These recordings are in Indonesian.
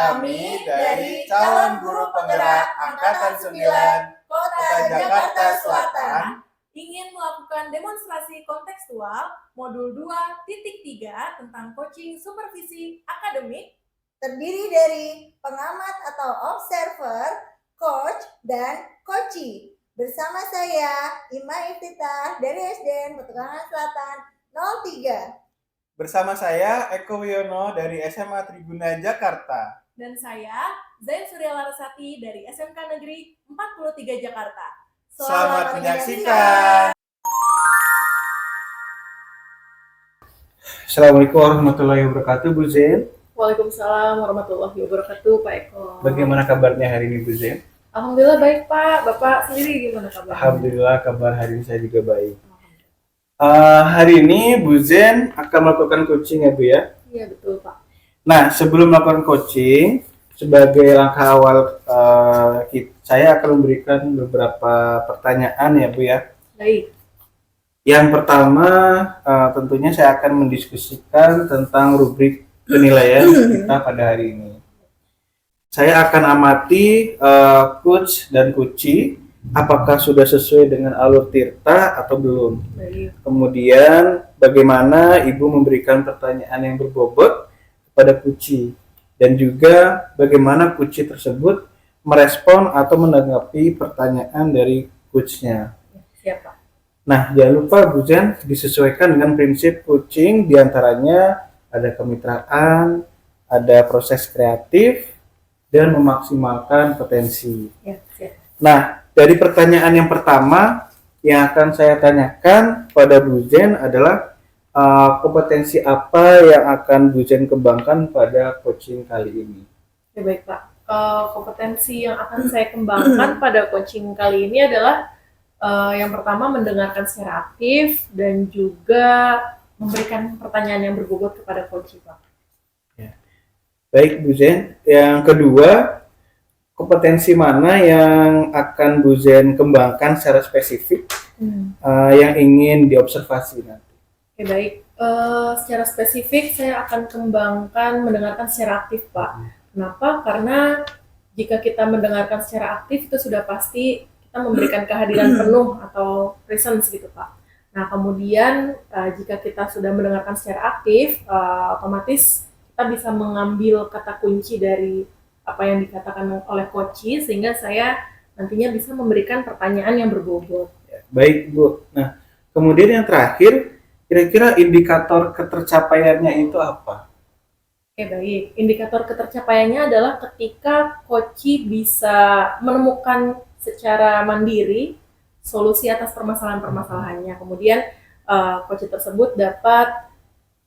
Kami dari calon guru penggerak Angkatan 9 Kota Jakarta Selatan ingin melakukan demonstrasi kontekstual modul 2.3 tentang coaching supervisi akademik terdiri dari pengamat atau observer, coach, dan coachee. Bersama saya, Ima Iftitah dari SDN Petukangan Selatan 03. Bersama saya, Eko Wiono dari SMA Triguna Jakarta. Dan saya, Zain Surya Larasati dari SMK Negeri 43 Jakarta. Selamat menyaksikan. Assalamualaikum warahmatullahi wabarakatuh, Bu Zain. Waalaikumsalam warahmatullahi wabarakatuh, Pak Eko. Bagaimana kabarnya hari ini, Bu Zain? Alhamdulillah baik, Pak. Bapak sendiri gimana kabarnya? Alhamdulillah, kabar hari ini saya juga baik. Hari ini Bu Zain akan melakukan coaching ya, Bu ya? Iya, betul, Pak. Nah, sebelum melakukan coaching, sebagai langkah awal saya akan memberikan beberapa pertanyaan ya, Bu ya. Baik. Yang pertama, tentunya saya akan mendiskusikan tentang rubrik penilaian kita pada hari ini. Saya akan amati coach dan coachee apakah sudah sesuai dengan alur tirta atau belum. Baik. Kemudian bagaimana Ibu memberikan pertanyaan yang berbobot kepada coachee dan juga bagaimana coachee tersebut merespon atau menanggapi pertanyaan dari coachnya. Siapa? Nah, jangan lupa Bu Zain disesuaikan dengan prinsip coaching, diantaranya ada kemitraan, ada proses kreatif, dan memaksimalkan potensi. Ya, siap. Nah, dari pertanyaan yang pertama yang akan saya tanyakan pada Bu Zain adalah kompetensi apa yang akan Bu Zain kembangkan pada coaching kali ini? Ya, baik, Pak. Kompetensi yang akan saya kembangkan pada coaching kali ini adalah yang pertama mendengarkan secara aktif dan juga memberikan pertanyaan yang berbobot kepada coach, Pak. Ya. Baik, Bu Zain. Yang kedua, kompetensi mana yang akan Bu Zain kembangkan secara spesifik yang ingin diobservasi nanti? Oke, baik. Secara spesifik saya akan kembangkan mendengarkan secara aktif, Pak. Kenapa? Karena jika kita mendengarkan secara aktif itu sudah pasti kita memberikan kehadiran penuh atau presence gitu, Pak. Nah, kemudian jika kita sudah mendengarkan secara aktif, otomatis kita bisa mengambil kata kunci dari apa yang dikatakan oleh coachee sehingga saya nantinya bisa memberikan pertanyaan yang berbobot. Baik, Bu. Nah, kemudian yang terakhir, kira-kira indikator ketercapaiannya itu apa? Oke, baik. Indikator ketercapaiannya adalah ketika coachee bisa menemukan secara mandiri solusi atas permasalahan-permasalahannya. Kemudian coachee tersebut dapat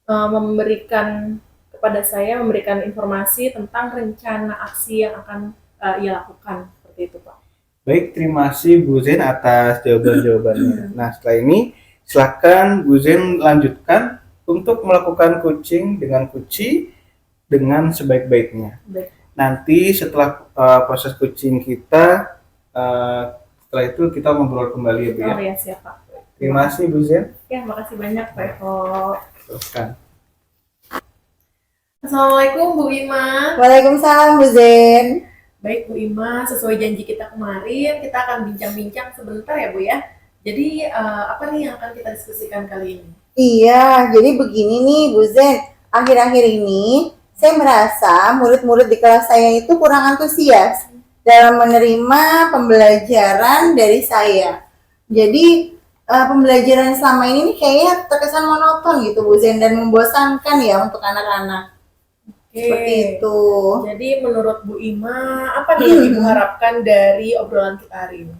memberikan kepada saya informasi tentang rencana aksi yang akan ia lakukan, seperti itu, Pak. Baik, terima kasih Bu Zain atas jawaban-jawabannya. Nah, setelah ini silakan Bu Zain lanjutkan untuk melakukan coaching dengan coachee dengan sebaik-baiknya. Baik. Nanti setelah proses coaching kita, setelah itu kita ngobrol kembali ya, Bu ya. Oh ya, siap, Pak. Terima kasih Bu Zain. Ya, makasih banyak, Pak Eko. Teruskan. Assalamualaikum Bu Ima. Waalaikumsalam, Bu Zain. Baik Bu Ima, sesuai janji kita kemarin, kita akan bincang-bincang sebentar ya Bu ya. Jadi apa nih yang akan kita diskusikan kali ini? Iya, jadi begini nih Bu Zain. Akhir-akhir ini saya merasa murid-murid di kelas saya itu kurang antusias dalam menerima pembelajaran dari saya. Jadi pembelajaran selama ini nih kayaknya terkesan monoton gitu Bu Zain dan membosankan ya untuk anak-anak. Seperti itu. Jadi menurut Bu Ima, apa nih yang Ibu harapkan dari obrolan kita hari ini?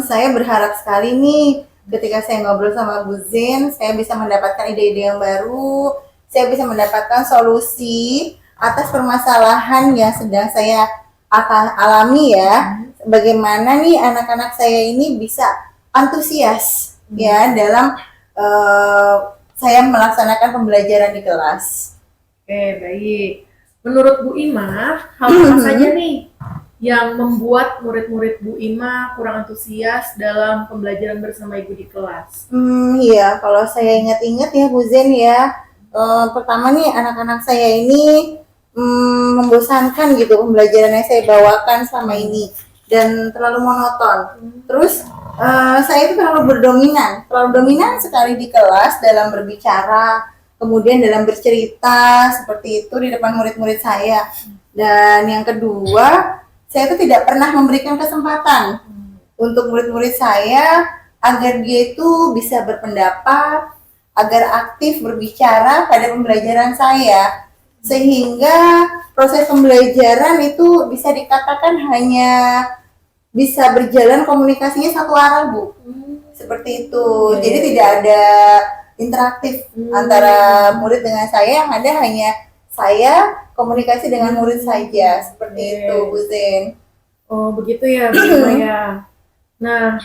Saya berharap sekali nih ketika saya ngobrol sama Bu Zain, saya bisa mendapatkan ide-ide yang baru, saya bisa mendapatkan solusi atas permasalahan yang sedang saya akan alami ya. Bagaimana nih anak-anak saya ini bisa antusias ya dalam saya melaksanakan pembelajaran di kelas. Oke, baik. Menurut Bu Ima, hal apa saja nih yang membuat murid-murid Bu Ima kurang antusias dalam pembelajaran bersama Ibu di kelas? Iya, kalau saya ingat-ingat ya Bu Zain ya, pertama nih anak-anak saya ini membosankan gitu pembelajaran yang saya bawakan selama ini dan terlalu monoton. Terus saya itu terlalu dominan sekali di kelas dalam berbicara, kemudian dalam bercerita seperti itu di depan murid-murid saya. Dan yang kedua, saya itu tidak pernah memberikan kesempatan untuk murid-murid saya agar dia itu bisa berpendapat, agar aktif berbicara pada pembelajaran saya, sehingga proses pembelajaran itu bisa dikatakan hanya bisa berjalan komunikasinya satu arah, Bu. Seperti itu. Jadi tidak ada interaktif antara murid dengan saya, yang ada hanya saya komunikasi dengan murid saja. Seperti itu, Bu Zen. Oh, begitu ya, Bu Ima ya. Nah,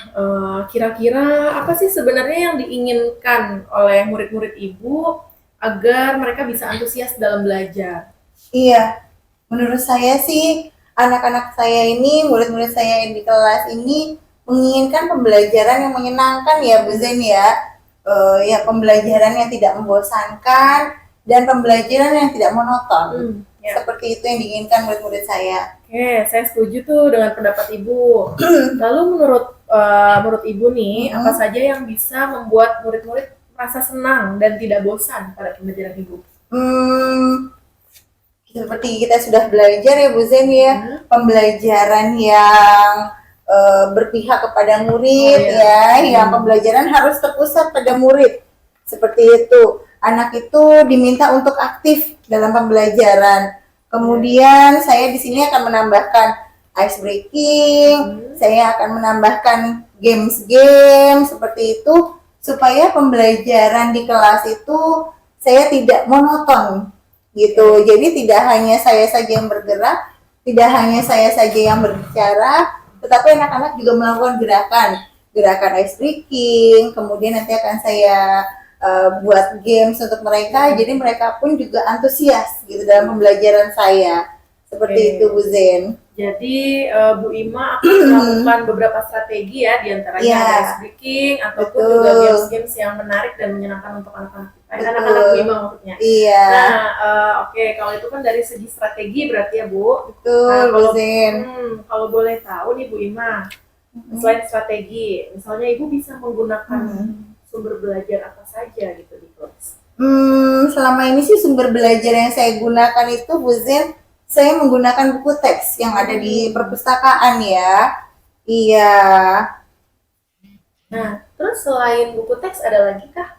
kira-kira apa sih sebenarnya yang diinginkan oleh murid-murid Ibu agar mereka bisa antusias dalam belajar? Iya, menurut saya sih anak-anak saya ini, murid-murid saya yang di kelas ini menginginkan pembelajaran yang menyenangkan ya, Bu Zen ya. Ya, pembelajaran yang tidak membosankan dan pembelajaran yang tidak monoton. Ya. Seperti itu yang diinginkan murid-murid saya. Oke, saya setuju tuh dengan pendapat Ibu. Lalu menurut Ibu nih, apa saja yang bisa membuat murid-murid merasa senang dan tidak bosan pada pembelajaran Ibu? Seperti kita sudah belajar ya, Bu Zen ya, pembelajaran yang berpihak kepada murid yang pembelajaran harus terpusat pada murid. Seperti itu. Anak itu diminta untuk aktif dalam pembelajaran. Kemudian saya di sini akan menambahkan ice breaking, saya akan menambahkan games seperti itu supaya pembelajaran di kelas itu saya tidak monoton gitu. Jadi tidak hanya saya saja yang bergerak, tidak hanya saya saja yang berbicara, tetapi anak-anak juga melakukan gerakan ice breaking. Kemudian nanti akan saya buat games untuk mereka, jadi mereka pun juga antusias gitu dalam pembelajaran saya. Seperti itu, Bu Zen. Jadi Bu Ima akan melakukan beberapa strategi ya, diantaranya ice breaking ataupun juga games-games yang menarik dan menyenangkan untuk anak-anak kita. Anak-anak Bu Ima maksudnya. Iya. Nah, oke, kalau itu kan dari segi strategi berarti ya, Bu. Betul, Bu Zen. Kalau boleh tahu nih Bu Ima, selain strategi, misalnya Ibu bisa menggunakan sumber belajar apa saja gitu di kelas? Selama ini sih sumber belajar yang saya gunakan itu, Bu Zen, saya menggunakan buku teks yang ada di perpustakaan ya. Iya. Nah, terus selain buku teks ada lagi kah?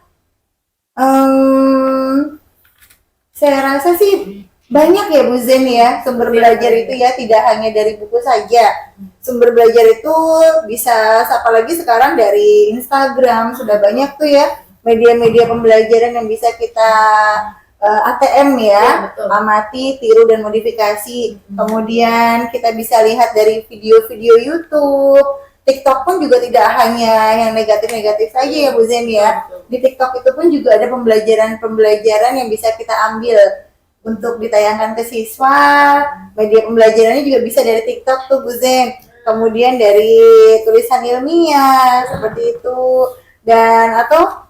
Saya rasa sih banyak ya, Bu Zen ya, sumber belajar itu ya, tidak hanya dari buku saja. Sumber belajar itu bisa, apalagi sekarang dari Instagram, sudah banyak tuh ya media-media pembelajaran yang bisa kita ATM ya, amati, tiru, dan modifikasi. Kemudian kita bisa lihat dari video-video YouTube. TikTok pun juga tidak hanya yang negatif-negatif saja ya, Bu Zen ya. Di TikTok itu pun juga ada pembelajaran-pembelajaran yang bisa kita ambil untuk ditayangkan ke siswa. Media pembelajarannya juga bisa dari TikTok tuh, Bu Zen. Kemudian dari tulisan ilmiah seperti itu. Dan atau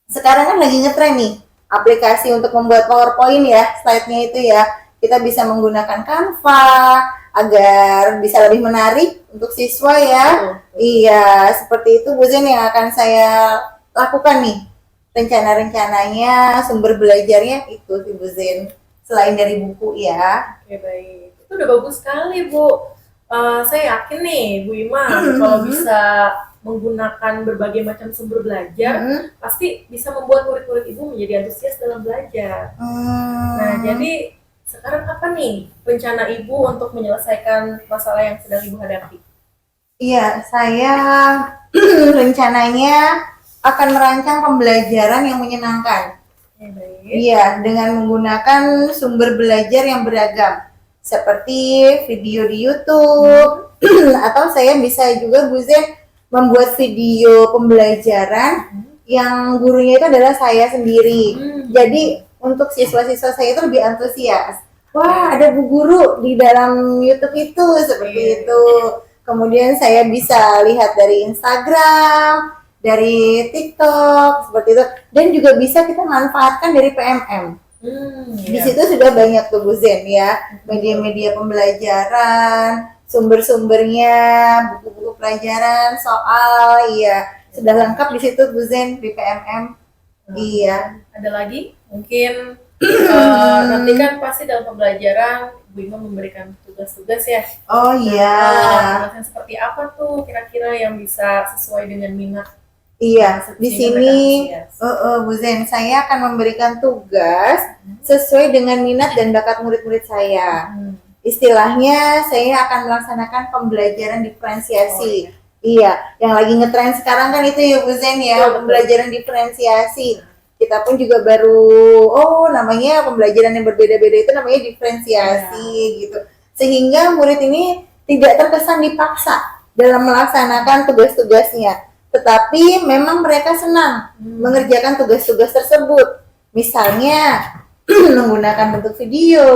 sekarang kan lagi ngetren nih aplikasi untuk membuat PowerPoint ya, slide-nya itu ya. Kita bisa menggunakan Canva agar bisa lebih menarik untuk siswa ya. Iya, seperti itu Bu Zen yang akan saya lakukan nih. Rencana-rencananya, sumber belajarnya itu sih Bu Zen. Selain dari buku ya. Oke, baik. Itu udah bagus sekali, Bu. Saya yakin nih, Bu Ima, kalau bisa menggunakan berbagai macam sumber belajar, pasti bisa membuat murid-murid Ibu menjadi antusias dalam belajar. Nah, jadi sekarang apa nih rencana Ibu untuk menyelesaikan masalah yang sedang Ibu hadapi? Iya, saya rencananya akan merancang pembelajaran yang menyenangkan. Iya, dengan menggunakan sumber belajar yang beragam, seperti video di YouTube, atau saya bisa juga Bu Zen membuat video pembelajaran yang gurunya itu adalah saya sendiri. Jadi untuk siswa-siswa saya itu lebih antusias. Wah, ada Bu Guru di dalam YouTube itu, seperti itu. Kemudian saya bisa lihat dari Instagram, dari TikTok, seperti itu. Dan juga bisa kita manfaatkan dari PMM. Di Iya. situ sudah banyak tuh Bu Zen ya, media-media pembelajaran, sumber-sumbernya, buku-buku pelajaran, soal, iya, sudah lengkap di situ Bu Zen di PMM. Iya. Ada lagi? Mungkin nanti kan pasti dalam pembelajaran Bu Ima memberikan tugas-tugas ya. Oh iya. Tugasnya seperti apa tuh kira-kira yang bisa sesuai dengan minat? Iya, di Sehingga sini mereka antusias. Bu Zen, saya akan memberikan tugas sesuai dengan minat dan bakat murid-murid saya. Istilahnya saya akan melaksanakan pembelajaran diferensiasi. Iya, yang lagi ngetren sekarang kan itu ya Bu Zen ya, Betul. pembelajaran diferensiasi. Kita pun juga baru, namanya pembelajaran yang berbeda-beda itu namanya diferensiasi gitu. Sehingga murid ini tidak terkesan dipaksa dalam melaksanakan tugas-tugasnya. Tetapi memang mereka senang mengerjakan tugas-tugas tersebut. Misalnya menggunakan bentuk video,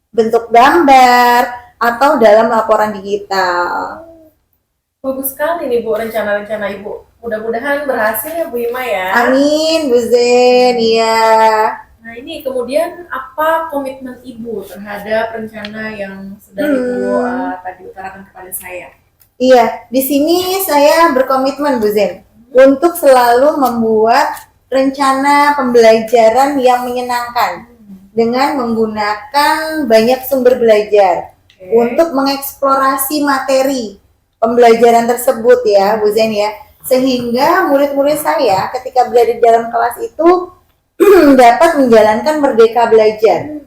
bentuk gambar, atau dalam laporan digital. Bagus sekali nih Bu rencana-rencana Ibu. Mudah-mudahan berhasil ya Bu Ima ya. Amin, Bu Zen, ya. Nah ini kemudian apa komitmen Ibu terhadap rencana yang sudah Ibu tadi utarakan kepada saya? Iya, di sini saya berkomitmen Bu Zen untuk selalu membuat rencana pembelajaran yang menyenangkan dengan menggunakan banyak sumber belajar untuk mengeksplorasi materi pembelajaran tersebut ya Bu Zen ya, sehingga murid-murid saya ketika berada di dalam kelas itu dapat menjalankan merdeka belajar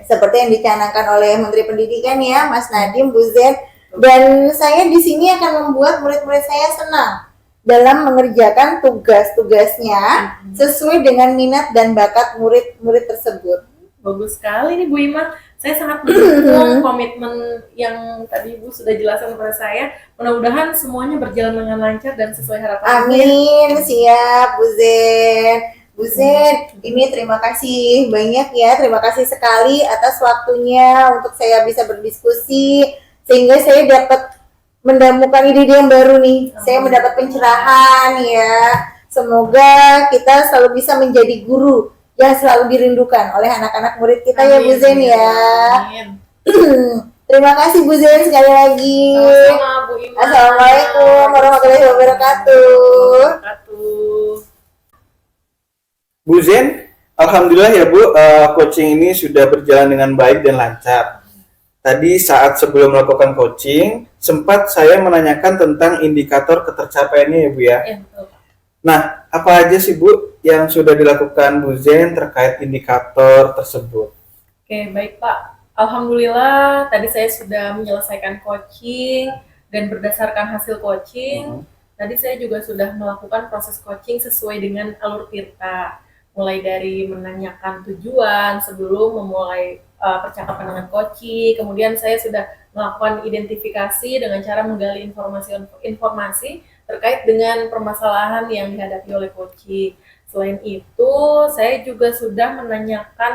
seperti yang dicanangkan oleh Menteri Pendidikan ya Mas Nadiem, Bu Zen. Dan saya di sini akan membuat murid-murid saya senang dalam mengerjakan tugas-tugasnya sesuai dengan minat dan bakat murid-murid tersebut. Bagus sekali nih Bu Ima. Saya sangat mendukung komitmen yang tadi Ibu sudah jelaskan kepada saya. Mudah-mudahan semuanya berjalan dengan lancar dan sesuai harapan. Amin, siap Bu Zen. Bu Zen, ini terima kasih banyak ya, terima kasih sekali atas waktunya untuk saya bisa berdiskusi, sehingga saya dapat menemukan ide-ide yang baru nih. Saya mendapat pencerahan ya. Semoga kita selalu bisa menjadi guru yang selalu dirindukan oleh anak-anak murid kita ya Bu Zen ya. Amin. Terima kasih Bu Zen sekali lagi. Sama-sama Bu Ima. Assalamualaikum warahmatullahi wabarakatuh. Bu Zen, alhamdulillah ya Bu, coaching ini sudah berjalan dengan baik dan lancar. Tadi saat sebelum melakukan coaching, sempat saya menanyakan tentang indikator ketercapaiannya ya Bu ya. Ya, betul. Nah, apa aja sih Bu yang sudah dilakukan Bu Zen terkait indikator tersebut? Oke, baik Pak. Alhamdulillah tadi saya sudah menyelesaikan coaching dan berdasarkan hasil coaching, tadi saya juga sudah melakukan proses coaching sesuai dengan alur Tirta. Mulai dari menanyakan tujuan sebelum memulai percakapan dengan coaching, kemudian saya sudah melakukan identifikasi dengan cara menggali informasi terkait dengan permasalahan yang dihadapi oleh coaching. Selain itu, saya juga sudah menanyakan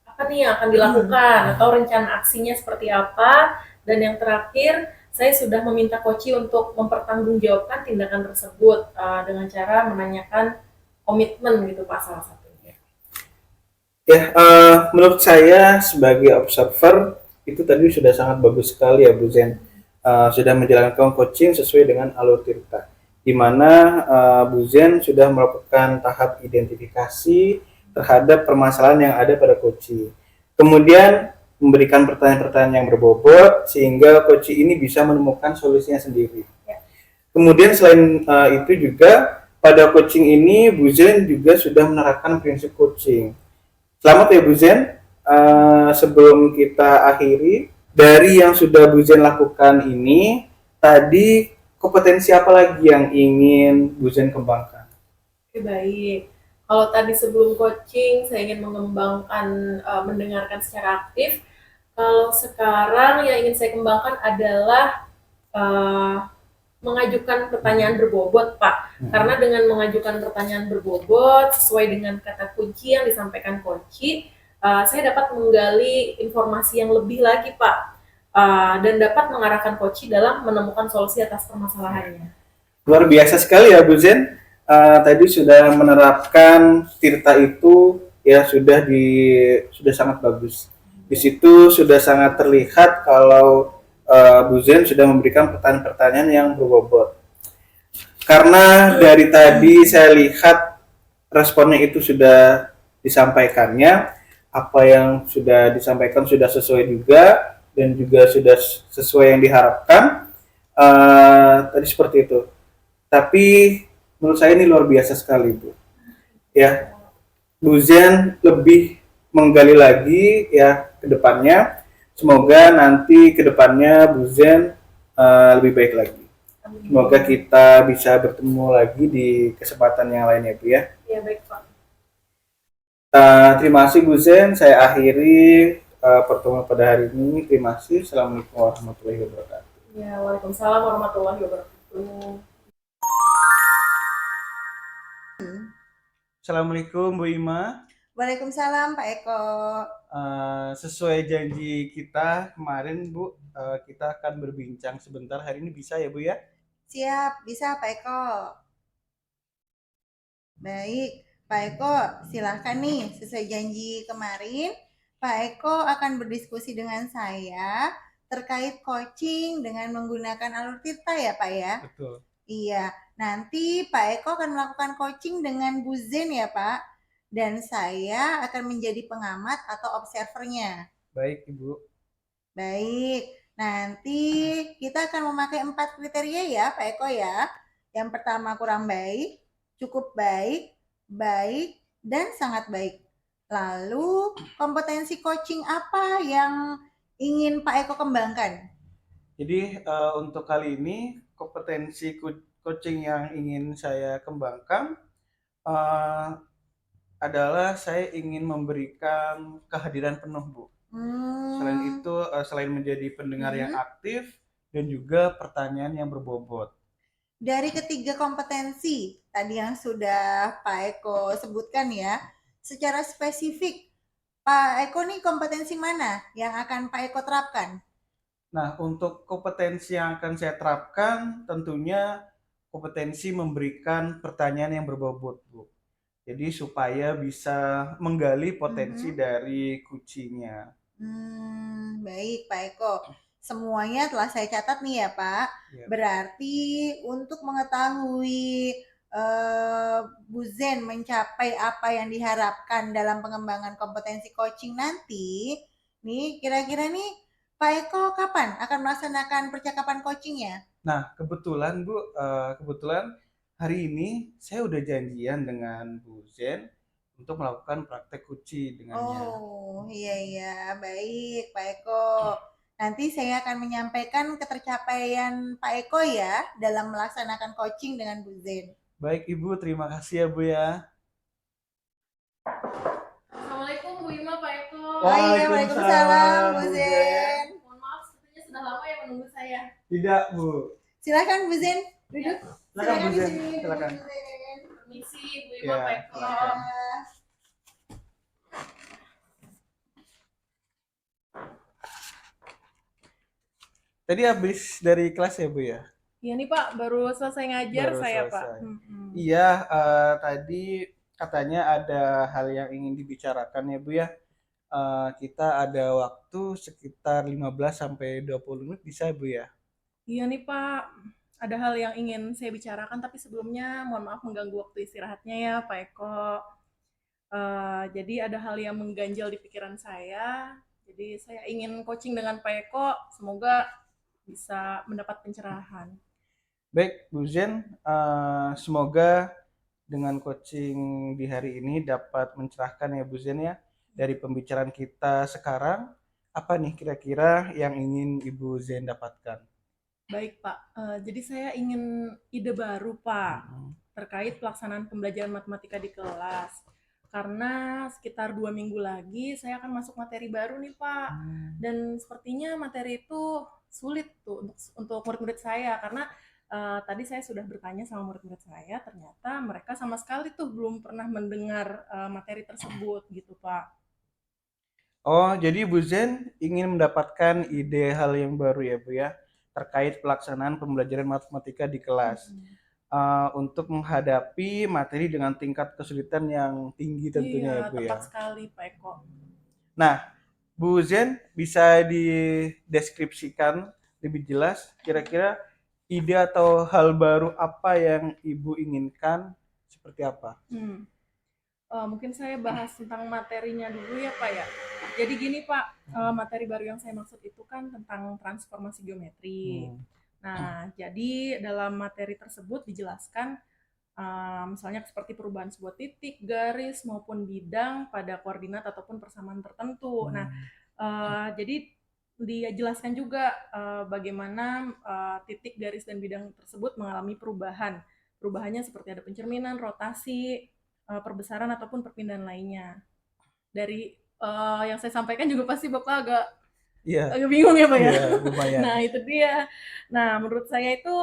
apa nih yang akan dilakukan atau rencana aksinya seperti apa, dan yang terakhir saya sudah meminta coaching untuk mempertanggungjawabkan tindakan tersebut dengan cara menanyakan komitmen gitu Pak salah satunya. Ya, menurut saya sebagai observer itu tadi sudah sangat bagus sekali ya Bu Zen. Sudah menjalankan coaching sesuai dengan alur Tirta, di mana Bu Zen sudah melakukan tahap identifikasi terhadap permasalahan yang ada pada coaching. Kemudian memberikan pertanyaan-pertanyaan yang berbobot sehingga coaching ini bisa menemukan solusinya sendiri. Ya. Kemudian selain itu juga pada coaching ini Bu Zen juga sudah menerapkan prinsip coaching. Selamat ya Bu Zen. Sebelum kita akhiri, dari yang sudah Bu Zen lakukan ini, tadi kompetensi apa lagi yang ingin Bu Zen kembangkan? Oke, baik. Kalau tadi sebelum coaching saya ingin mengembangkan mendengarkan secara aktif. Kalau sekarang yang ingin saya kembangkan adalah mengajukan pertanyaan berbobot, Pak. Karena dengan mengajukan pertanyaan berbobot sesuai dengan kata kunci yang disampaikan coaching, saya dapat menggali informasi yang lebih lagi, Pak, dan dapat mengarahkan coaching dalam menemukan solusi atas permasalahannya. Luar biasa sekali ya Bu Zen. Tadi sudah menerapkan Tirta itu ya sudah sangat bagus. Di situ sudah sangat terlihat kalau Bu Zen sudah memberikan pertanyaan-pertanyaan yang berbobot. Karena dari tadi saya lihat responnya itu sudah disampaikannya, apa yang sudah disampaikan sudah sesuai juga dan juga sudah sesuai yang diharapkan. Tadi seperti itu. Tapi menurut saya ini luar biasa sekali, Bu. Ya, Bu Zen lebih menggali lagi ya ke depannya. Semoga nanti ke depannya Bu Zen lebih baik lagi. Semoga kita bisa bertemu lagi di kesempatan yang lainnya, Bu ya. Ya baik Pak. Terima kasih Bu Zen. Saya akhiri pertemuan pada hari ini. Terima kasih. Assalamualaikum warahmatullahi wabarakatuh. Ya, waalaikumsalam warahmatullahi wabarakatuh. Assalamualaikum Bu Ima. Waalaikumsalam Pak Eko. Sesuai janji kita kemarin Bu, kita akan berbincang sebentar hari ini, bisa ya Bu ya? Siap, bisa Pak Eko. Baik, Pak Eko silahkan nih, sesuai janji kemarin Pak Eko akan berdiskusi dengan saya terkait coaching dengan menggunakan alur tirta ya Pak ya? Betul. Iya, nanti Pak Eko akan melakukan coaching dengan Bu Zen ya Pak, dan saya akan menjadi pengamat atau observernya. Baik Ibu. Baik, nanti kita akan memakai 4 kriteria ya Pak Eko ya. Yang pertama kurang baik, cukup baik, baik, dan sangat baik. Lalu kompetensi coaching apa yang ingin Pak Eko kembangkan? Jadi untuk kali ini kompetensi coaching yang ingin saya kembangkan adalah saya ingin memberikan kehadiran penuh, Bu. Selain itu, selain menjadi pendengar yang aktif dan juga pertanyaan yang berbobot. Dari ketiga kompetensi tadi yang sudah Pak Eko sebutkan ya, secara spesifik Pak Eko nih kompetensi mana yang akan Pak Eko terapkan? Nah, untuk kompetensi yang akan saya terapkan tentunya kompetensi memberikan pertanyaan yang berbobot, Bu. Jadi supaya bisa menggali potensi dari kucinya. Baik Pak Eko. Semuanya telah saya catat nih ya Pak. Ya. Berarti untuk mengetahui Bu Zen mencapai apa yang diharapkan dalam pengembangan kompetensi coaching nanti, nih kira-kira nih Pak Eko kapan akan melaksanakan percakapan coachingnya? Nah, kebetulan Bu, kebetulan hari ini saya udah janjian dengan Bu Zen untuk melakukan praktek kunci dengannya. Oh, iya, baik Pak Eko. Nanti saya akan menyampaikan ketercapaian Pak Eko ya dalam melaksanakan coaching dengan Bu Zen. Baik Ibu, terima kasih ya Bu ya. Assalamualaikum Bu Ima, Pak Eko. Waalaikumsalam Bu Zen. Mohon maaf, sepertinya sudah lama ya menunggu saya. Tidak Bu. Silakan Bu Zen, duduk. Silakan Bu di Zen, sini, silakan. Bu Zen. Permisi Bu Ima, Ya, Pak Eko. silakan. Tadi habis dari kelas ya Bu ya? Iya nih Pak, baru selesai ngajar Baru saya selesai. Pak. Iya, tadi katanya ada hal yang ingin dibicarakan ya Bu ya. Kita ada waktu sekitar 15 sampai 20 menit bisa Bu ya? Iya nih Pak, ada hal yang ingin saya bicarakan tapi sebelumnya mohon maaf mengganggu waktu istirahatnya ya Pak Eko. Jadi ada hal yang mengganjal di pikiran saya. Jadi saya ingin coaching dengan Pak Eko, semoga bisa mendapat pencerahan. Baik Bu Zen, semoga dengan coaching di hari ini dapat mencerahkan ya Bu Zen ya. Dari pembicaraan kita sekarang, apa nih kira-kira yang ingin Ibu Zen dapatkan? Baik Pak, jadi saya ingin ide baru Pak terkait pelaksanaan pembelajaran matematika di kelas. Karena sekitar 2 minggu lagi saya akan masuk materi baru nih Pak. Dan sepertinya materi itu sulit tuh untuk murid-murid saya karena tadi saya sudah bertanya sama murid-murid saya, ternyata mereka sama sekali tuh belum pernah mendengar materi tersebut gitu Pak. Oh, jadi Bu Zen ingin mendapatkan ide hal yang baru ya Bu ya, terkait pelaksanaan pembelajaran matematika di kelas. untuk menghadapi materi dengan tingkat kesulitan yang tinggi tentunya ya Iya, Bu ya. tepat sekali Pak Eko. Nah, Bu Zen bisa dideskripsikan lebih jelas kira-kira ide atau hal baru apa yang Ibu inginkan seperti apa? Mungkin saya bahas tentang materinya dulu ya Pak ya. Jadi gini Pak, materi baru yang saya maksud itu kan tentang transformasi geometri. Nah, jadi dalam materi tersebut dijelaskan misalnya seperti perubahan sebuah titik, garis maupun bidang pada koordinat ataupun persamaan tertentu. Nah, jadi dijelaskan juga bagaimana titik, garis dan bidang tersebut mengalami perubahan. Perubahannya seperti ada pencerminan, rotasi, perbesaran ataupun perpindahan lainnya. Dari yang saya sampaikan juga pasti Bapak Iya, agak bingung ya Pak ya. iya lumayan. Nah itu dia. Nah menurut saya itu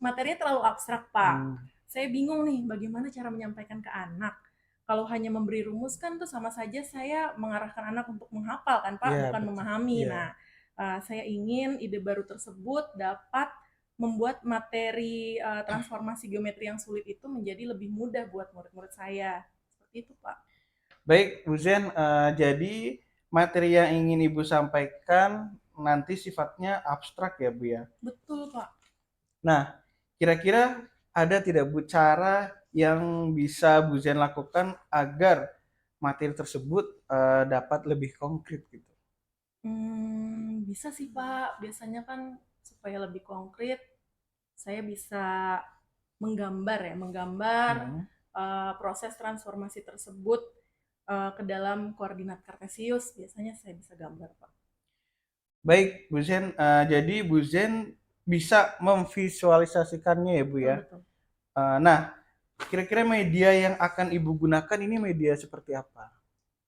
materinya terlalu abstrak Pak. Saya bingung nih bagaimana cara menyampaikan ke anak. Kalau hanya memberi rumus kan tuh sama saja saya mengarahkan anak untuk menghafal kan Pak, Iya, bukan betul. memahami. Iya. Nah saya ingin ide baru tersebut dapat membuat materi transformasi geometri yang sulit itu menjadi lebih mudah buat murid-murid saya. Seperti itu Pak. Baik, Bu Zen, jadi materi yang ingin Ibu sampaikan nanti sifatnya abstrak ya, Bu ya. Betul Pak. Nah, kira-kira ada tidak Bu cara yang bisa Bu Zen lakukan agar materi tersebut dapat lebih konkret gitu? Bisa sih Pak. Biasanya kan supaya lebih konkret, saya bisa menggambar proses transformasi tersebut ke dalam koordinat kartesius. Biasanya saya bisa gambar Pak. Baik, Bu Zen, jadi Bu Zen bisa memvisualisasikannya ya, Bu Betul ya. betul. Nah, kira-kira media yang akan Ibu gunakan ini media seperti apa?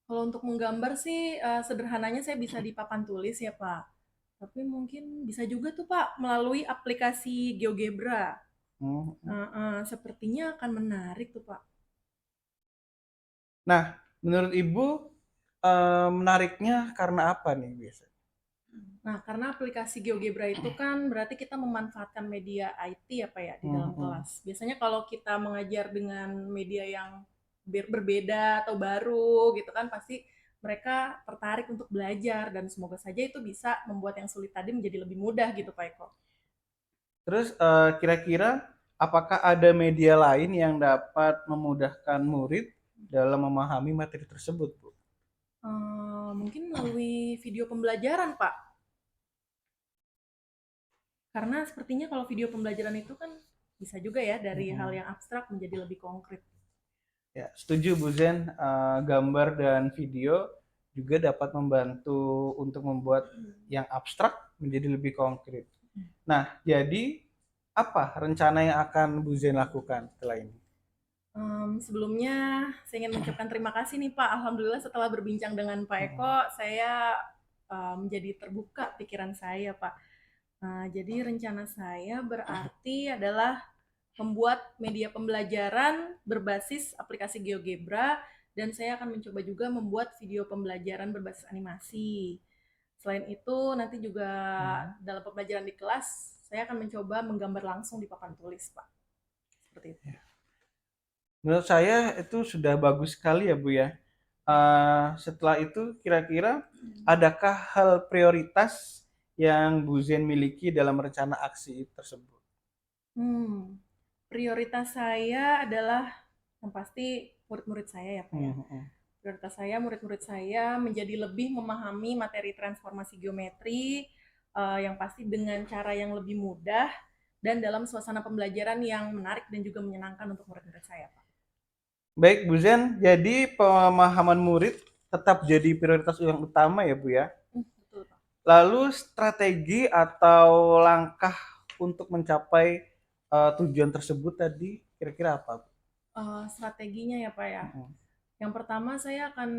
Kalau untuk menggambar sih sederhananya saya bisa di papan tulis ya Pak. Tapi mungkin bisa juga tuh Pak melalui aplikasi GeoGebra. Hmm. Sepertinya akan menarik tuh Pak. Nah, menurut Ibu menariknya karena apa nih biasanya? Nah, karena aplikasi GeoGebra itu kan berarti kita memanfaatkan media IT ya Pak ya di dalam kelas. Biasanya kalau kita mengajar dengan media yang berbeda atau baru gitu kan pasti mereka tertarik untuk belajar dan semoga saja itu bisa membuat yang sulit tadi menjadi lebih mudah gitu Pak Eko. Terus kira-kira apakah ada media lain yang dapat memudahkan murid dalam memahami materi tersebut, Bu? Mungkin melalui video pembelajaran Pak. Karena sepertinya kalau video pembelajaran itu kan bisa juga ya dari hal yang abstrak menjadi lebih konkret. Ya, setuju Bu Zen. Gambar dan video juga dapat membantu untuk membuat yang abstrak menjadi lebih konkret. Nah, jadi apa rencana yang akan Bu Zen lakukan setelah ini? Sebelumnya saya ingin mengucapkan terima kasih nih Pak. Alhamdulillah setelah berbincang dengan Pak Eko, saya menjadi terbuka pikiran saya Pak. Jadi rencana saya berarti adalah membuat media pembelajaran berbasis aplikasi GeoGebra dan saya akan mencoba juga membuat video pembelajaran berbasis animasi. Selain itu nanti juga dalam pembelajaran di kelas saya akan mencoba menggambar langsung di papan tulis Pak. Seperti itu. Menurut saya itu sudah bagus sekali ya Bu ya. Setelah itu kira-kira adakah hal prioritas yang Bu Zen miliki dalam rencana aksi tersebut? Prioritas saya adalah yang pasti murid-murid saya ya Pak ya. Prioritas saya murid-murid saya menjadi lebih memahami materi transformasi geometri yang pasti dengan cara yang lebih mudah dan dalam suasana pembelajaran yang menarik dan juga menyenangkan untuk murid-murid saya Pak. Baik Bu Zen, jadi pemahaman murid tetap jadi prioritas yang utama ya Bu ya. Betul Pak. Lalu strategi atau langkah untuk mencapai tujuan tersebut tadi kira-kira apa? Strateginya ya Pak ya. Yang pertama saya akan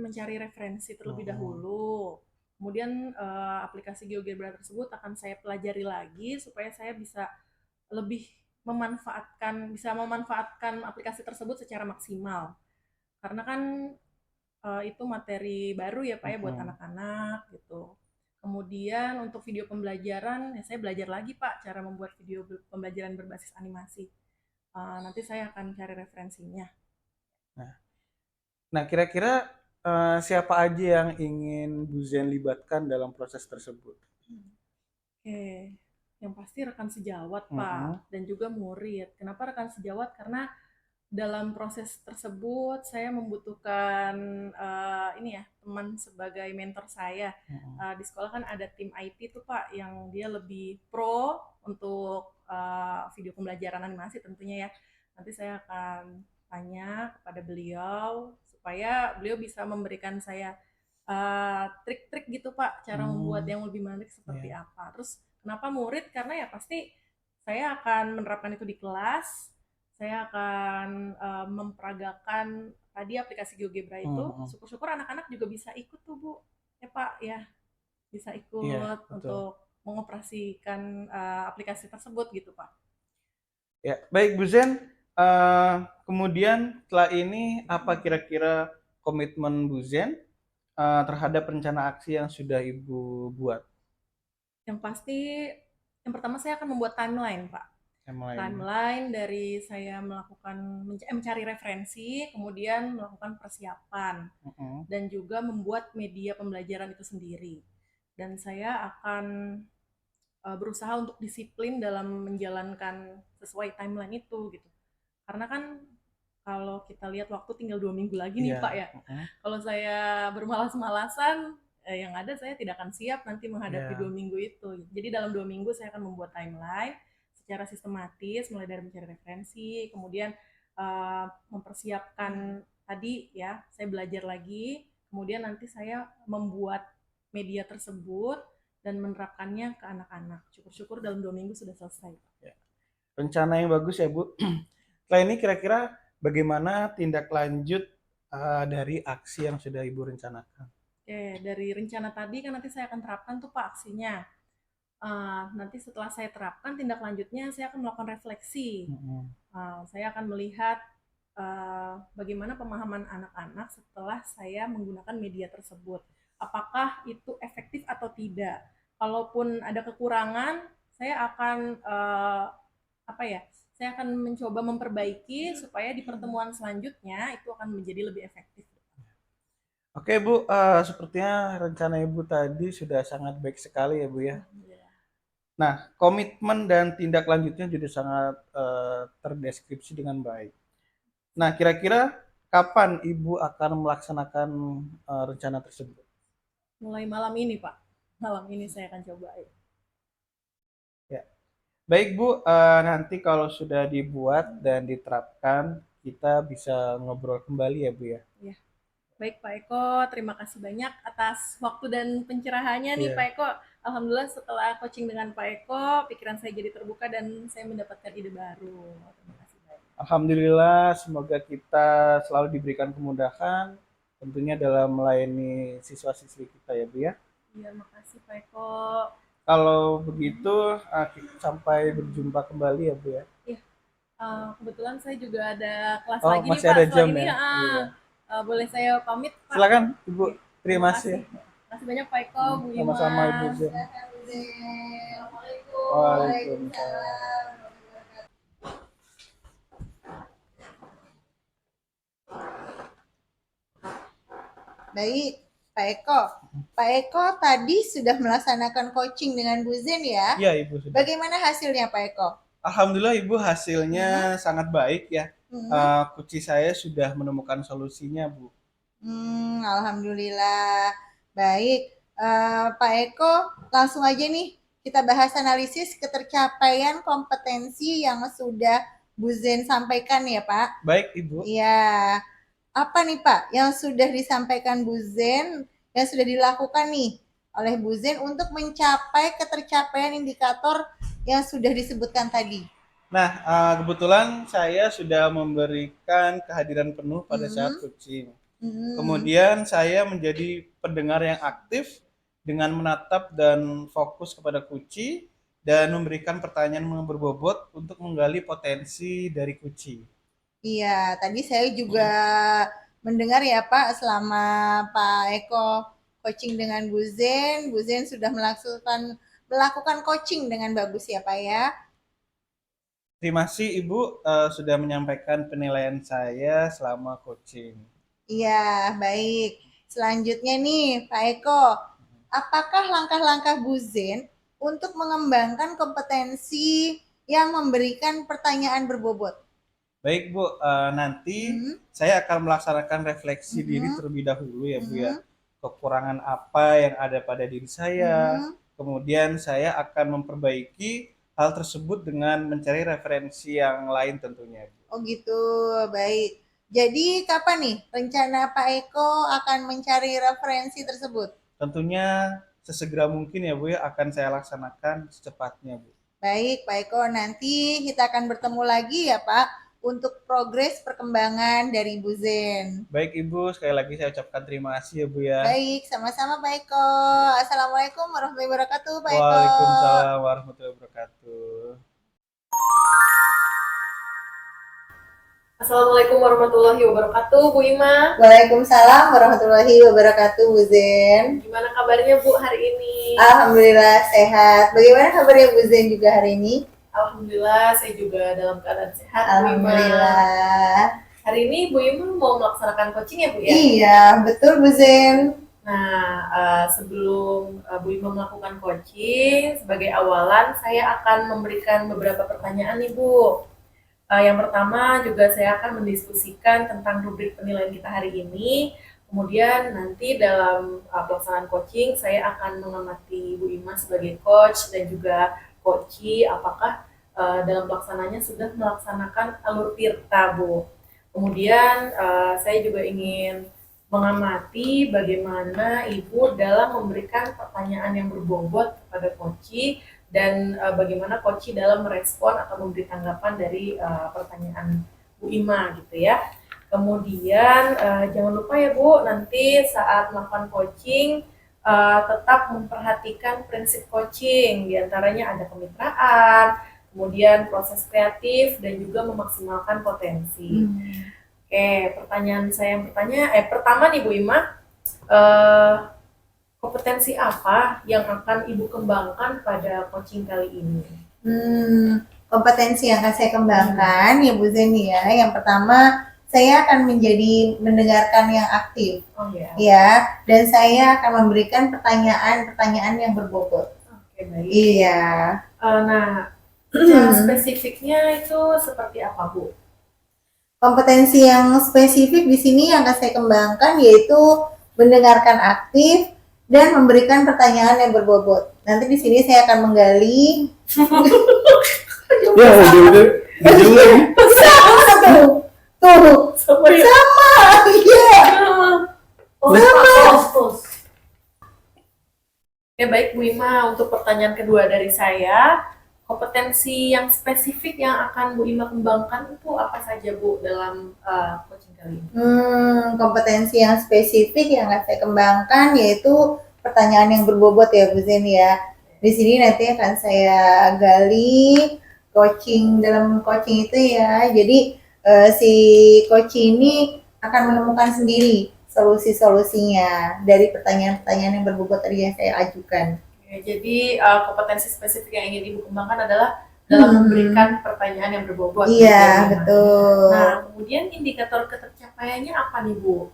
mencari referensi terlebih dahulu. Kemudian aplikasi GeoGebra tersebut akan saya pelajari lagi supaya saya bisa lebih memanfaatkan aplikasi tersebut secara maksimal. Karena kan itu materi baru ya Pak ya buat anak-anak gitu. Kemudian untuk video pembelajaran ya saya belajar lagi Pak cara membuat video pembelajaran berbasis animasi. nanti saya akan cari referensinya. Nah, kira-kira siapa aja yang ingin Bu Zen libatkan dalam proses tersebut? Oke, yang pasti rekan sejawat Mhm. Pak, dan juga murid. Kenapa rekan sejawat? Karena dalam proses tersebut saya membutuhkan ini ya, teman sebagai mentor saya. Di sekolah kan ada tim IT tuh Pak, yang dia lebih pro untuk video pembelajaran animasi tentunya ya. Nanti saya akan tanya kepada beliau supaya beliau bisa memberikan saya trik-trik gitu Pak, cara membuat yang lebih menarik seperti Iya. apa. Terus kenapa murid? Karena ya pasti saya akan menerapkan itu di kelas, saya akan memperagakan tadi aplikasi GeoGebra itu. Syukur-syukur anak-anak juga bisa ikut tuh Bu, ya Pak ya, bisa Iya, ikut betul. untuk mengoperasikan aplikasi tersebut gitu Pak. Ya, baik Bu Zen. Kemudian setelah ini apa kira-kira komitmen Bu Zen terhadap rencana aksi yang sudah Ibu buat? Yang pasti, yang pertama saya akan membuat timeline Pak. Timeline dari saya mencari referensi, kemudian melakukan persiapan, dan juga membuat media pembelajaran itu sendiri. Dan saya akan berusaha untuk disiplin dalam menjalankan sesuai timeline itu gitu. Karena kan kalau kita lihat waktu tinggal 2 minggu lagi nih Pak ya. Kalau saya bermalas-malasan, yang ada saya tidak akan siap nanti menghadapi 2 minggu itu. Jadi dalam 2 minggu saya akan membuat timeline secara sistematis, mulai dari mencari referensi, kemudian mempersiapkan tadi ya, saya belajar lagi, kemudian nanti saya membuat media tersebut dan menerapkannya ke anak-anak. Syukur-syukur dalam 2 minggu sudah selesai. Rencana yang bagus ya Bu. Setelah ini kira-kira bagaimana tindak lanjut dari aksi yang sudah Ibu rencanakan? Oke, dari rencana tadi kan nanti saya akan terapkan tuh Pak aksinya. Nanti setelah saya terapkan, tindak lanjutnya saya akan melakukan refleksi. Saya akan melihat bagaimana pemahaman anak-anak setelah saya menggunakan media tersebut. Apakah itu efektif atau tidak? Kalaupun ada kekurangan, saya akan apa ya? Saya akan mencoba memperbaiki supaya di pertemuan selanjutnya itu akan menjadi lebih efektif. Oke Bu, sepertinya rencana Ibu tadi sudah sangat baik sekali ya Bu ya. Nah, komitmen dan tindak lanjutnya juga sangat terdeskripsi dengan baik. Nah, kira-kira kapan Ibu akan melaksanakan rencana tersebut? Mulai malam ini Pak, malam ini saya akan coba. Ya. Baik Bu, nanti kalau sudah dibuat dan diterapkan, kita bisa ngobrol kembali ya Bu ya. Ya. Baik Pak Eko, terima kasih banyak atas waktu dan pencerahannya nih Pak Eko. Alhamdulillah setelah coaching dengan Pak Eko, pikiran saya jadi terbuka dan saya mendapatkan ide baru. Terima kasih banyak. Alhamdulillah, semoga kita selalu diberikan kemudahan tentunya dalam melayani siswa-siswi kita ya Bu ya. Iya, makasih Pak Eko. Kalau begitu, sampai berjumpa kembali ya Bu ya. Iya, kebetulan saya juga ada kelas Oh, lagi nih masih Pak ada setelah jam ini. ya? Iya. Boleh saya pamit Pak? Silakan Ibu, Terima terima kasih. kasih. Terima kasih banyak Pak Eko, Bu Sama-sama Ibu Iman. Zen. Assalamualaikum. Waalaikumsalam. Baik, Pak Eko. Pak Eko tadi sudah melaksanakan coaching dengan Bu Zen ya? Iya Ibu sudah. Bagaimana hasilnya Pak Eko? Alhamdulillah Ibu hasilnya sangat baik ya. Hmm. Kuci saya sudah menemukan solusinya Bu. Alhamdulillah. Baik, Pak Eko, langsung aja nih kita bahas analisis ketercapaian kompetensi yang sudah Bu Zen sampaikan ya Pak. Baik Ibu. Iya. Apa nih Pak yang sudah disampaikan Bu Zen, yang sudah dilakukan nih oleh Bu Zen untuk mencapai ketercapaian indikator yang sudah disebutkan tadi? Nah, kebetulan saya sudah memberikan kehadiran penuh pada saat coaching. Kemudian saya menjadi pendengar yang aktif dengan menatap dan fokus kepada Kuci dan memberikan pertanyaan yang berbobot untuk menggali potensi dari Kuci. Iya, tadi saya juga mendengar ya Pak, selama Pak Eko coaching dengan Bu Zen sudah melakukan coaching dengan bagus ya Pak ya. Terima kasih Ibu sudah menyampaikan penilaian saya selama coaching. Iya, baik. Selanjutnya nih, Pak Eko, apakah langkah-langkah Bu Zen untuk mengembangkan kompetensi yang memberikan pertanyaan berbobot? Baik Bu, nanti Hmm, saya akan melaksanakan refleksi diri mhm, terlebih dahulu ya Bu ya. mhm, Kekurangan apa yang ada pada diri saya, mhm. kemudian saya akan memperbaiki hal tersebut dengan mencari referensi yang lain tentunya. Oh gitu, baik. Jadi kapan nih rencana Pak Eko akan mencari referensi tersebut? Tentunya sesegera mungkin ya Bu ya akan saya laksanakan secepatnya Bu. Baik, Pak Eko, nanti kita akan bertemu lagi ya Pak untuk progres perkembangan dari Bu Zen. Baik Ibu, sekali lagi saya ucapkan terima kasih ya Bu ya. Baik, sama-sama Pak Eko. Assalamualaikum warahmatullahi wabarakatuh, Pak Eko. Waalaikumsalam warahmatullahi wabarakatuh. Assalamualaikum warahmatullahi wabarakatuh, Bu Ima. Waalaikumsalam warahmatullahi wabarakatuh, Bu Zen. Gimana kabarnya Bu hari ini? Alhamdulillah sehat. Bagaimana kabarnya Bu Zen juga hari ini? Alhamdulillah, saya juga dalam keadaan sehat, Bu Ima. Alhamdulillah. Hari ini Bu Ima mau melaksanakan coaching ya Bu ya? Iya, betul Bu Zen. Nah, sebelum Bu Ima melakukan coaching, sebagai awalan saya akan memberikan beberapa pertanyaan nih Bu. Yang pertama juga saya akan mendiskusikan tentang rubrik penilaian kita hari ini. Kemudian nanti dalam pelaksanaan coaching saya akan mengamati Bu Ima sebagai coach dan juga coachee apakah dalam pelaksananya sudah melaksanakan alur tirta Bu. Kemudian saya juga ingin mengamati bagaimana Ibu dalam memberikan pertanyaan yang berbobot kepada coachee dan bagaimana coachee dalam merespon atau memberi tanggapan dari pertanyaan Bu Ima gitu ya. Kemudian jangan lupa ya Bu, nanti saat melakukan coaching tetap memperhatikan prinsip coaching, diantaranya ada kemitraan, kemudian proses kreatif dan juga memaksimalkan potensi. Oke, pertanyaan saya yang pertama nih Bu Ima, kompetensi apa yang akan Ibu kembangkan pada coaching kali ini? Kompetensi yang akan saya kembangkan ya Bu Zen ya. Yang pertama, saya akan menjadi mendengarkan yang aktif. Oh ya. Ya, dan saya akan memberikan pertanyaan-pertanyaan yang berbobot. Oke, baik. Iya. Nah, cara spesifiknya itu seperti apa Bu? Kompetensi yang spesifik di sini yang akan saya kembangkan yaitu mendengarkan aktif dan memberikan pertanyaan yang berbobot. Nanti di sini saya akan menggali. Ya, udah. Sama. Iya. Oke, baik Bu Ima, untuk pertanyaan kedua dari saya, kompetensi yang spesifik yang akan Bu Ima kembangkan itu apa saja Bu dalam coaching kali ini? Kompetensi yang spesifik yang akan saya kembangkan yaitu pertanyaan yang berbobot ya Bu Zen ya. Di sini nanti akan saya gali dalam coaching itu ya. Jadi si coach ini akan menemukan sendiri solusi-solusinya dari pertanyaan-pertanyaan yang berbobot tadi yang saya ajukan. Oke, jadi kompetensi spesifik yang ingin Ibu kembangkan adalah dalam memberikan pertanyaan yang berbobot. Iya, betul. Nah, kemudian indikator ketercapaiannya apa nih Bu?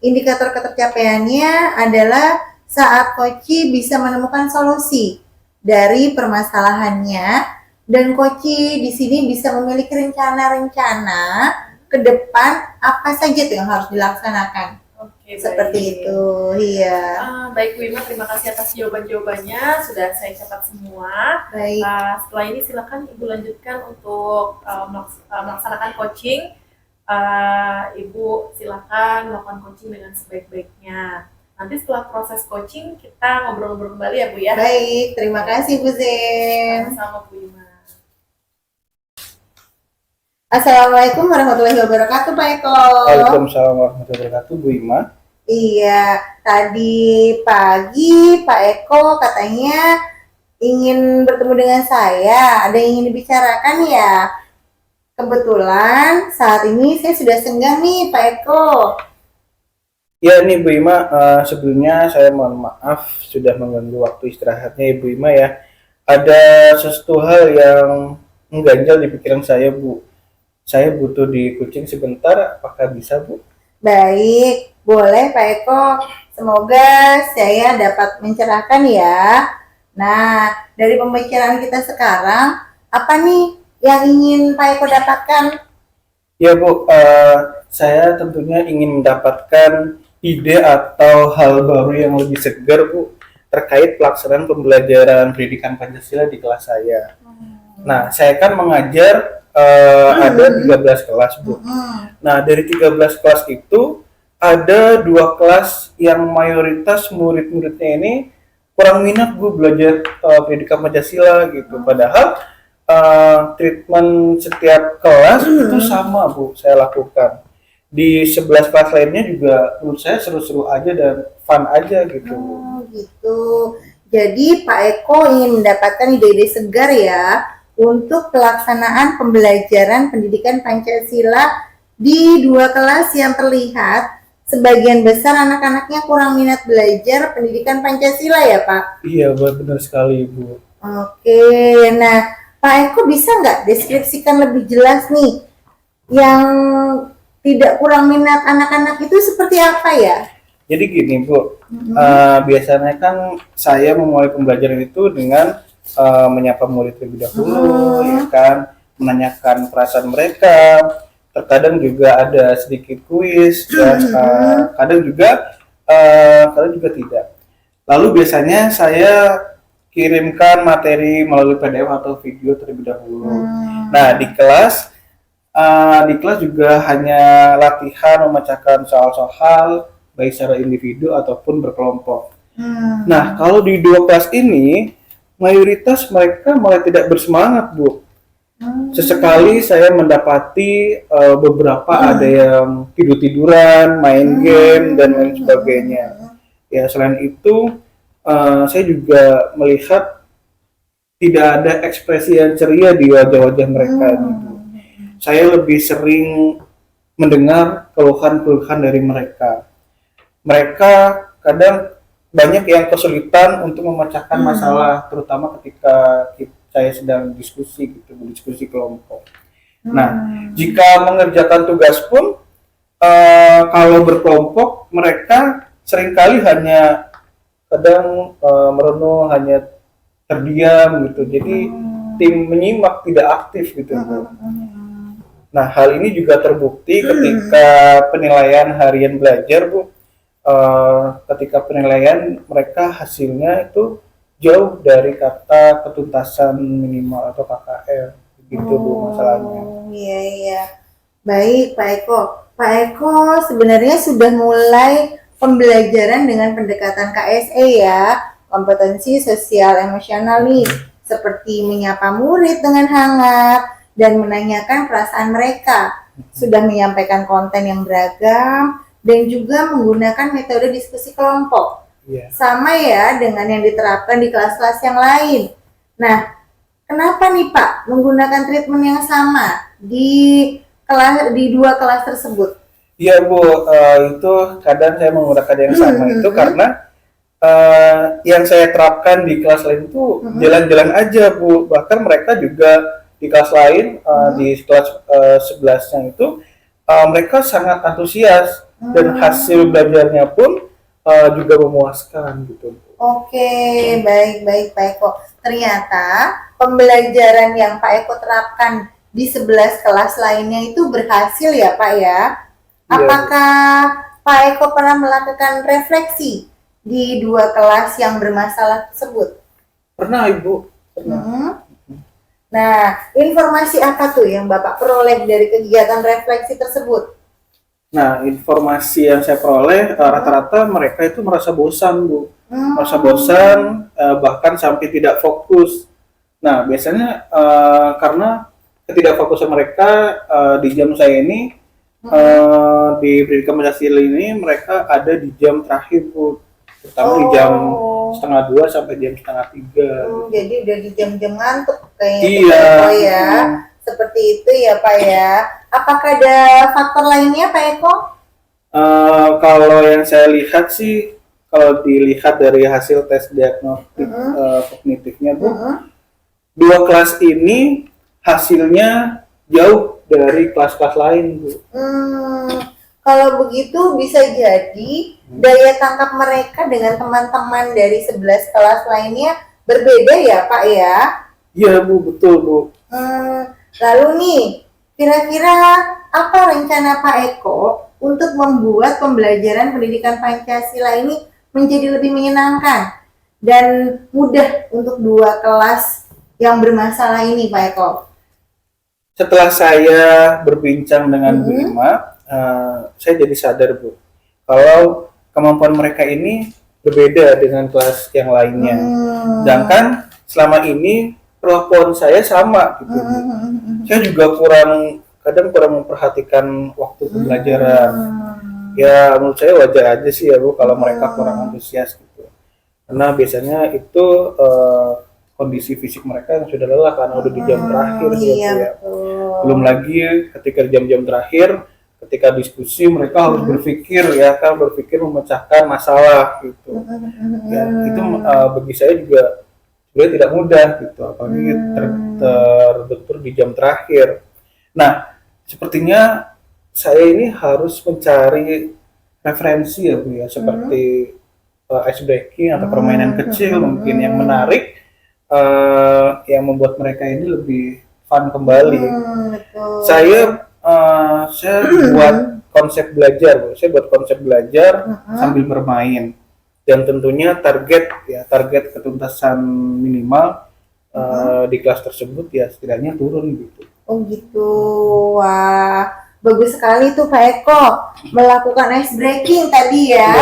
Indikator ketercapaiannya adalah saat coachee bisa menemukan solusi dari permasalahannya dan coachee di sini bisa memiliki rencana-rencana ke depan apa saja tuh yang harus dilaksanakan. Oke, Seperti baik. itu, iya. Baik Bu Ima, terima kasih atas jawaban-jawabannya, sudah saya catat semua. Baik. Setelah ini silakan Ibu lanjutkan untuk melaksanakan coaching. Ibu silakan melakukan coaching dengan sebaik-baiknya. Nanti setelah proses coaching kita ngobrol-ngobrol kembali ya Bu ya. Baik, terima kasih Bu Zen. Sama-sama Bu Ima. Assalamualaikum warahmatullahi wabarakatuh Pak Eko. Waalaikumsalam warahmatullahi wabarakatuh Bu Ima. Iya, tadi pagi Pak Eko katanya ingin bertemu dengan saya. Ada yang ingin dibicarakan ya? Kebetulan saat ini saya sudah senggang nih Pak Eko. Ya nih Bu Ima, sebelumnya saya mohon maaf sudah mengganggu waktu istirahatnya Ibu Ima ya. Ada sesuatu hal yang mengganjal di pikiran saya, Bu. Saya butuh di coaching sebentar, apakah bisa, Bu? Baik, boleh Pak Eko. Semoga saya dapat mencerahkan ya. Nah, dari pembicaraan kita sekarang, apa nih yang ingin Pak Eko dapatkan? Ya, Bu, saya tentunya ingin mendapatkan ide atau hal baru yang lebih segar, Bu, terkait pelaksanaan pembelajaran pendidikan Pancasila di kelas saya. Nah, saya kan mengajar ada 13 kelas, Bu. Nah, dari 13 kelas itu ada 2 kelas yang mayoritas murid-muridnya ini kurang minat, Bu, belajar pendidikan Pancasila gitu. Padahal treatment setiap kelas itu sama, Bu, saya lakukan. Di 11 kelas lainnya juga menurut saya seru-seru aja dan fun aja gitu, Bu. Oh, gitu. Jadi Pak Eko ingin mendapatkan ide-ide segar ya untuk pelaksanaan pembelajaran pendidikan Pancasila di 2 kelas yang terlihat sebagian besar anak-anaknya kurang minat belajar pendidikan Pancasila ya Pak? Iya, benar sekali, Bu. Oke, nah Pak Eko bisa nggak deskripsikan lebih jelas nih yang tidak kurang minat anak-anak itu seperti apa ya? Jadi gini, Bu, biasanya kan saya memulai pembelajaran itu dengan menyapa murid terlebih dahulu, ya kan, menanyakan perasaan mereka, terkadang juga ada sedikit kuis, dan kadang juga tidak. Lalu biasanya saya kirimkan materi melalui PDF atau video terlebih dahulu. Nah, di kelas juga hanya latihan memecahkan soal-soal baik secara individu ataupun berkelompok. Nah, kalau di 2 kelas ini mayoritas mereka malah tidak bersemangat, Bu. Sesekali saya mendapati beberapa ada yang tidur-tiduran, main game dan lain sebagainya. Ya, selain itu saya juga melihat tidak ada ekspresi yang ceria di wajah-wajah mereka ini, Bu. Saya lebih sering mendengar keluhan-keluhan dari mereka. Mereka kadang banyak yang kesulitan untuk memecahkan masalah, terutama ketika saya sedang diskusi kelompok. Nah, jika mengerjakan tugas pun kalau berkelompok mereka seringkali hanya kadang merenung, hanya terdiam gitu. Jadi tim menyimak tidak aktif gitu. Nah, hal ini juga terbukti ketika penilaian harian belajar, Bu. Ketika penilaian mereka hasilnya itu jauh dari kata ketuntasan minimal atau KKM, begitu, Bu, masalahnya. Iya, iya. Baik, Pak Eko. Pak Eko sebenarnya sudah mulai pembelajaran dengan pendekatan KSE ya, kompetensi sosial emosional nih, seperti menyapa murid dengan hangat dan menanyakan perasaan mereka. Sudah menyampaikan konten yang beragam dan juga menggunakan metode diskusi kelompok. Sama ya dengan yang diterapkan di kelas-kelas yang lain. Nah, kenapa nih Pak menggunakan treatment yang sama di 2 kelas tersebut? Iya, Bu, itu kadang saya menggunakan yang sama itu karena yang saya terapkan di kelas lain itu jalan-jalan aja, Bu. Bahkan mereka juga di kelas lain, di kelas 11-nya itu mereka sangat antusias dan hasil belajarnya pun juga memuaskan gitu. Oke, baik Pak Eko. Ternyata pembelajaran yang Pak Eko terapkan di 11 kelas lainnya itu berhasil ya Pak ya? Apakah Pak Eko pernah melakukan refleksi di 2 kelas yang bermasalah tersebut? Pernah, Ibu. Pernah. Nah, informasi apa tuh yang Bapak peroleh dari kegiatan refleksi tersebut? Nah, informasi yang saya peroleh rata-rata mereka itu merasa bosan, Bu. Merasa bosan, bahkan sampai tidak fokus. Nah, biasanya karena ketidakfokusan mereka di jam saya ini, di pendidikan Pancasila ini mereka ada di jam terakhir, Bu. Terutama di jam 1:30 sampai jam 2:30. Jadi udah di jam-jam ngantuk kayaknya. Iya. Ya. Seperti itu ya Pak ya. Apakah ada faktor lainnya Pak Eko? Kalau yang saya lihat sih, kalau dilihat dari hasil tes diagnostik kognitifnya, Bu, 2 kelas ini hasilnya jauh dari kelas-kelas lain, Bu. Kalau begitu bisa jadi daya tangkap mereka dengan teman-teman dari 11 kelas lainnya berbeda ya Pak ya? Iya Bu, betul Bu. Lalu nih, kira-kira apa rencana Pak Eko untuk membuat pembelajaran pendidikan Pancasila ini menjadi lebih menyenangkan dan mudah untuk dua kelas yang bermasalah ini Pak Eko? Setelah saya berbincang dengan Bu Ima, saya jadi sadar Bu, kalau kemampuan mereka ini berbeda dengan kelas yang lainnya. Sedangkan selama ini perlakuan saya sama gitu Bu. Saya juga kadang kurang memperhatikan waktu pembelajaran. Ya menurut saya wajar aja sih ya Bu kalau mereka kurang antusias gitu. Karena biasanya itu kondisi fisik mereka yang sudah lelah karena udah di jam terakhir gitu ya. Belum lagi ketika jam-jam terakhir, ketika diskusi mereka harus berpikir memecahkan masalah gitu. Ya itu bagi saya juga sebenarnya tidak mudah gitu, apalagi terbentur di jam terakhir. Nah, sepertinya saya ini harus mencari referensi ya Bu ya, seperti ice breaking atau permainan kecil mungkin yang menarik, yang membuat mereka ini lebih fun kembali. Saya buat konsep belajar Bu. Saya buat konsep belajar sambil bermain, dan tentunya target ketuntasan minimal di kelas tersebut ya setidaknya turun gitu. Oh gitu, wah bagus sekali tuh Pak Eko melakukan ice breaking tadi ya,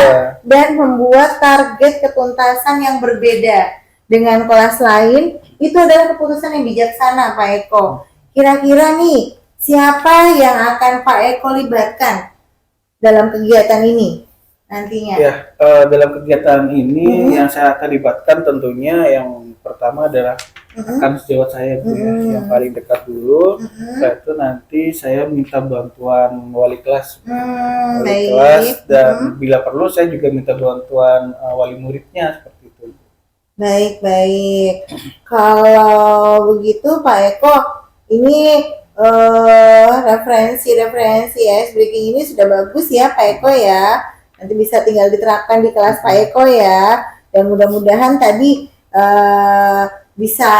dan membuat target ketuntasan yang berbeda dengan kelas lain. Itu adalah keputusan yang bijaksana Pak Eko. Kira-kira nih siapa yang akan Pak Eko libatkan dalam kegiatan ini nantinya? Ya, dalam kegiatan ini yang saya akan libatkan tentunya yang pertama adalah akan sejawat saya Bu ya, yang paling dekat dulu. Setelah itu nanti saya minta bantuan wali kelas, kelas, dan bila perlu saya juga minta bantuan wali muridnya seperti itu. Baik. Kalau begitu Pak Eko, ini referensi ice breaking ini sudah bagus ya Pak Eko ya. Nanti bisa tinggal diterapkan di kelas Pak Eko ya. Dan mudah-mudahan tadi bisa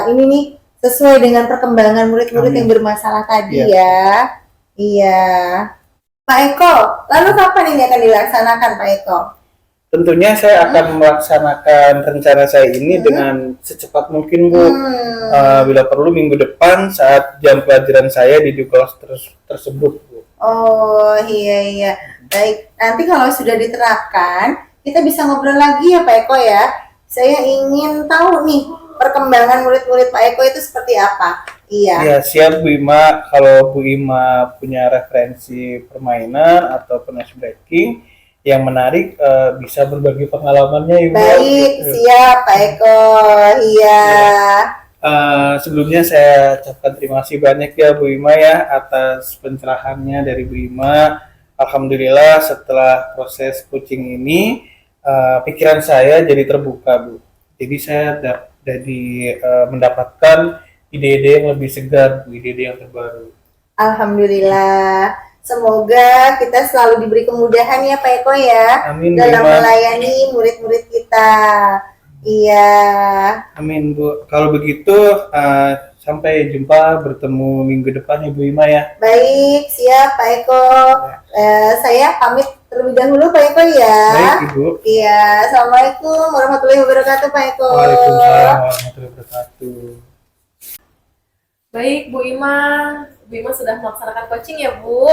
ini nih sesuai dengan perkembangan murid-murid yang bermasalah tadi ya. Iya. Pak Eko, lalu kapan ini akan dilaksanakan Pak Eko? Tentunya saya akan melaksanakan rencana saya ini dengan secepat mungkin Bu. Bila perlu minggu depan saat jam pelajaran saya di kelas tersebut Bu. Oh iya. Baik, nanti kalau sudah diterapkan kita bisa ngobrol lagi ya Pak Eko ya. Saya ingin tahu nih perkembangan murid-murid Pak Eko itu seperti apa. Iya, siap Bu Ima. Kalau Bu Ima punya referensi permainan atau ice breaking yang menarik, bisa berbagi pengalamannya Ibu. Baik, siap Pak Eko. Iya. Sebelumnya saya ucapkan terima kasih banyak ya Bu Ima ya atas pencerahannya dari Bu Ima. Alhamdulillah setelah proses coaching ini pikiran saya jadi terbuka Bu. Jadi saya mendapatkan ide-ide yang lebih segar, ide-ide yang terbaru. Alhamdulillah. Semoga kita selalu diberi kemudahan ya Pak Eko ya. Amin, dalam melayani murid-murid kita. Iya. Amin Bu. Kalau begitu sampai jumpa, bertemu minggu depan Ibu Ima ya. Baik, siap Pak Eko. Saya pamit terlebih dahulu Pak Eko ya. Baik Ibu. Iya, Assalamualaikum warahmatullahi wabarakatuh Pak Eko. Waalaikumsalam warahmatullahi wabarakatuh. Baik Bu Ima sudah melaksanakan coaching ya Bu.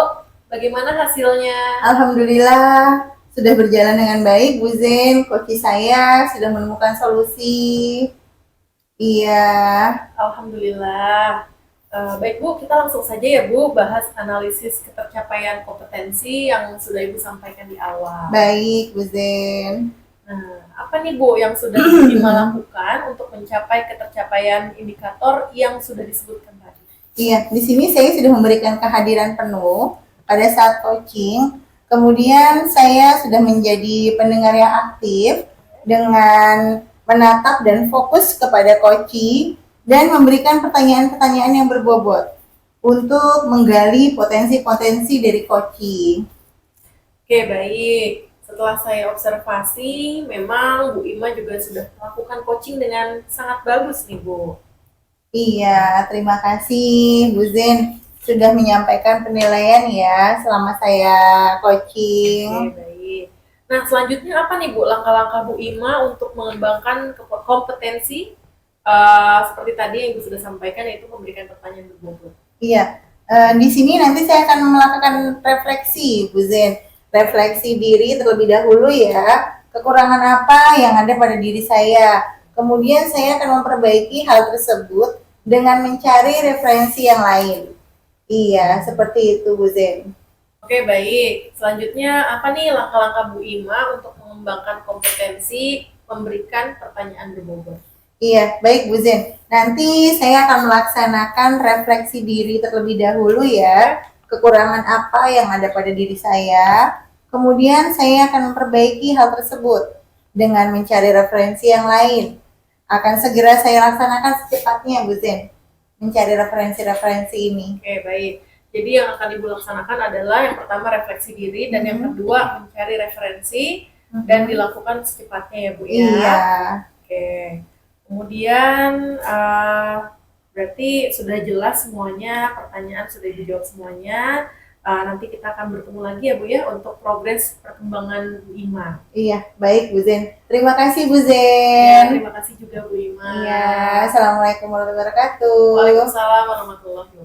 Bagaimana hasilnya? Alhamdulillah sudah berjalan dengan baik Bu Zen. Coach saya sudah menemukan solusi. Iya. Alhamdulillah. Baik Bu, kita langsung saja ya Bu bahas analisis ketercapaian kompetensi yang sudah Ibu sampaikan di awal. Baik Bu Zen. Nah, apa nih Bu yang sudah Ibu lakukan untuk mencapai ketercapaian indikator yang sudah disebutkan tadi? Iya, di sini saya sudah memberikan kehadiran penuh pada saat coaching. Kemudian saya sudah menjadi pendengar yang aktif dengan menatap dan fokus kepada coaching dan memberikan pertanyaan-pertanyaan yang berbobot untuk menggali potensi-potensi dari coaching. Oke, baik. Setelah saya observasi, memang Bu Ima juga sudah melakukan coaching dengan sangat bagus nih, Bu. Iya, terima kasih Bu Zen sudah menyampaikan penilaian ya selama saya coaching. Oke, baik. Nah, selanjutnya apa nih, Bu, langkah-langkah Bu Ima untuk mengembangkan kompetensi seperti tadi yang Ibu sudah sampaikan, yaitu memberikan pertanyaan berbobot? Iya, di sini nanti saya akan melakukan refleksi, Bu Zen. Refleksi diri terlebih dahulu ya, kekurangan apa yang ada pada diri saya. Kemudian saya akan memperbaiki hal tersebut dengan mencari referensi yang lain. Iya, seperti itu, Bu Zen. Oke, baik. Selanjutnya, apa nih langkah-langkah Bu Ima untuk mengembangkan kompetensi memberikan pertanyaan berbobot? Iya, baik Bu Zen. Nanti saya akan melaksanakan refleksi diri terlebih dahulu ya, kekurangan apa yang ada pada diri saya. Kemudian saya akan memperbaiki hal tersebut dengan mencari referensi yang lain. Akan segera saya laksanakan secepatnya Bu Zen, mencari referensi-referensi ini. Oke, baik. Jadi yang akan Ibu laksanakan adalah yang pertama refleksi diri dan yang kedua mencari referensi dan dilakukan secepatnya ya Bu ya. Iya. Oke. Kemudian berarti sudah jelas semuanya, pertanyaan sudah dijawab semuanya. Nanti kita akan bertemu lagi ya Bu ya untuk progres perkembangan Bu Ima. Iya, baik Bu Zen. Terima kasih Bu Ya, Zen. terima kasih juga Bu Ima. Iya, Assalamualaikum warahmatullahi wabarakatuh. Waalaikumsalam warahmatullahi wabarakatuh.